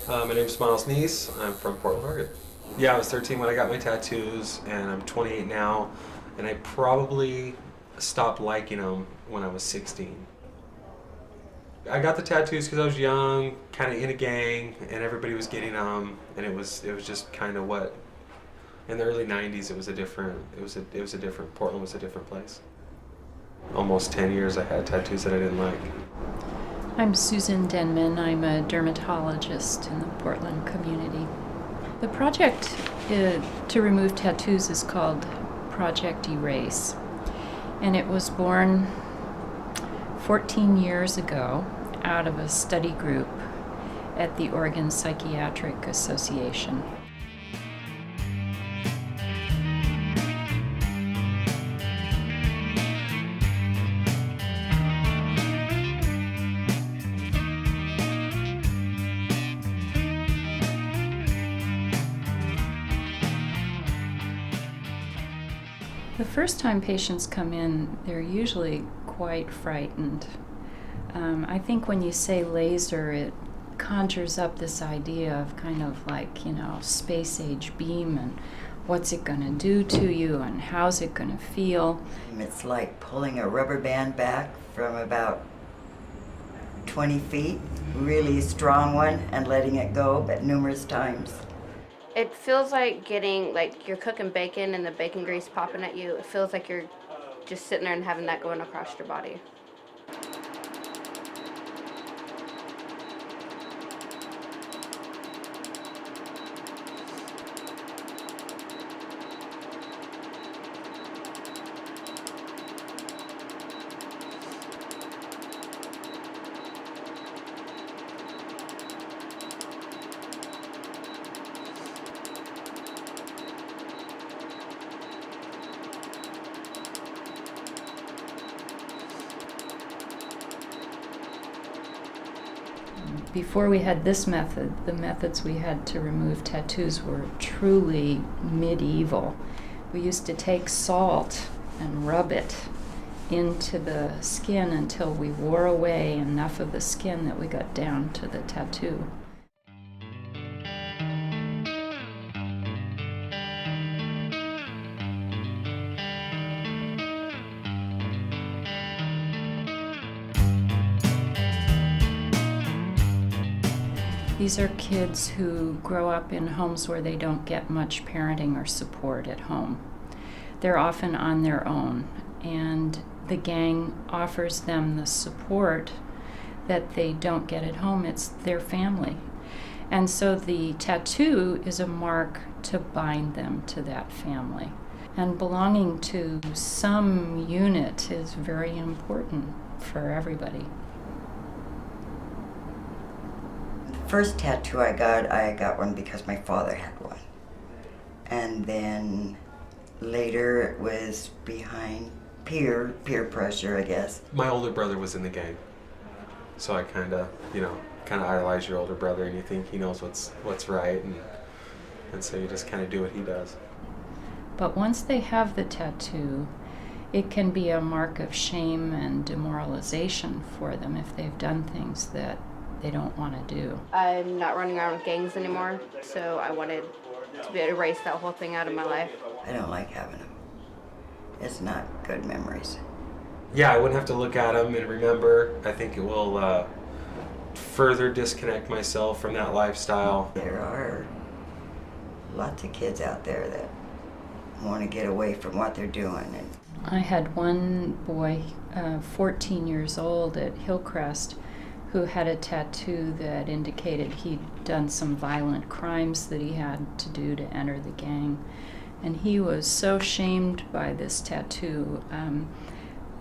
My name's Miles Neese. I'm from Portland, Oregon. Yeah, I was 13 when I got my tattoos, and I'm 28 now, and I probably stopped liking them when I was 16. I got the tattoos because I was young, kind of in a gang, and everybody was getting them, and it was just kind of what in the early 90s Portland was a different place. Almost 10 years I had tattoos that I didn't like. I'm Susan Denman. I'm a dermatologist in the Portland community. The project to remove tattoos is called Project Erase, and it was born 14 years ago out of a study group at the Oregon Psychiatric Association. The first time patients come in, they're usually quite frightened. I think when you say laser, it conjures up this idea of kind of like, space age beam and what's it going to do to you and how's it going to feel. It's like pulling a rubber band back from about 20 feet, really strong one, and letting it go, but numerous times. It feels like you're cooking bacon and the bacon grease popping at you. It feels like you're just sitting there and having that going across your body. Before we had this method, the methods we had to remove tattoos were truly medieval. We used to take salt and rub it into the skin until we wore away enough of the skin that we got down to the tattoo. These are kids who grow up in homes where they don't get much parenting or support at home. They're often on their own, and the gang offers them the support that they don't get at home. It's their family. And so the tattoo is a mark to bind them to that family. And belonging to some unit is very important for everybody. First tattoo I got one because my father had one. And then later it was behind peer pressure, I guess. My older brother was in the gang, so I kind of idolize your older brother, and you think he knows what's right, and so you just kind of do what he does. But once they have the tattoo, it can be a mark of shame and demoralization for them if they've done things that they don't want to do. I'm not running around with gangs anymore, so I wanted to be able to erase that whole thing out of my life. I don't like having them. It's not good memories. Yeah, I wouldn't have to look at them and remember. I think it will further disconnect myself from that lifestyle. There are lots of kids out there that want to get away from what they're doing. And I had one boy, 14 years old at Hillcrest, who had a tattoo that indicated he'd done some violent crimes that he had to do to enter the gang. And he was so shamed by this tattoo.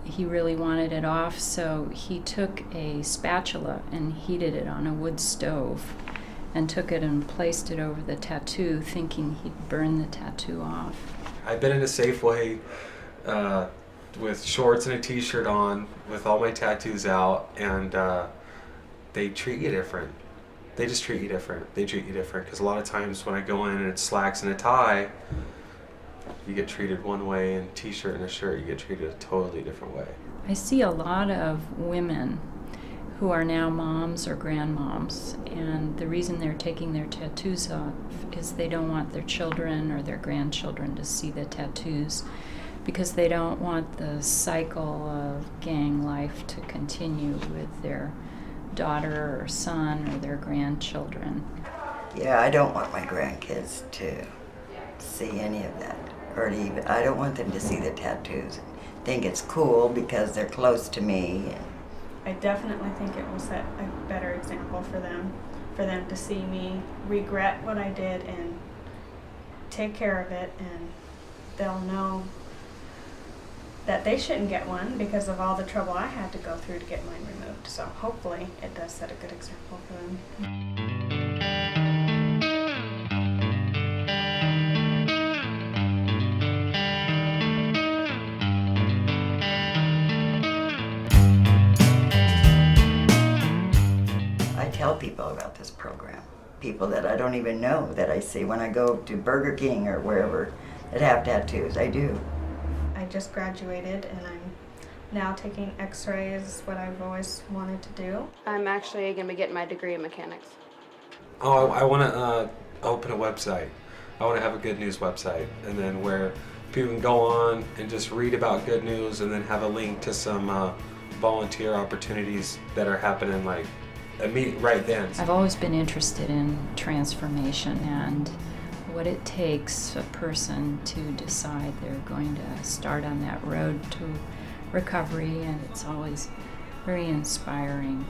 He really wanted it off, so he took a spatula and heated it on a wood stove and took it and placed it over the tattoo, thinking he'd burn the tattoo off. I've been in a Safeway with shorts and a t-shirt on with all my tattoos out, and they treat you different. They just treat you different. They treat you different because a lot of times when I go in and it's slacks and a tie, you get treated one way, and t-shirt and a shirt, you get treated a totally different way. I see a lot of women who are now moms or grandmoms, and the reason they're taking their tattoos off is they don't want their children or their grandchildren to see the tattoos, because they don't want the cycle of gang life to continue with their daughter or son or their grandchildren. Yeah, I don't want my grandkids to see any of that, or to even, I don't want them to see the tattoos. Think it's cool because they're close to me. I definitely think it will set a better example for them to see me regret what I did and take care of it, and they'll know that they shouldn't get one because of all the trouble I had to go through to get mine removed. So hopefully it does set a good example for them. I tell people about this program, people that I don't even know that I see when I go to Burger King or wherever that have tattoos. I do. I just graduated and I'm now taking x-rays, what I've always wanted to do. I'm actually going to be getting my degree in mechanics. Oh, I want to open a website. I want to have a good news website, and then where people can go on and just read about good news, and then have a link to some volunteer opportunities that are happening like immediate right then. I've always been interested in transformation and what it takes a person to decide they're going to start on that road to recovery, and it's always very inspiring.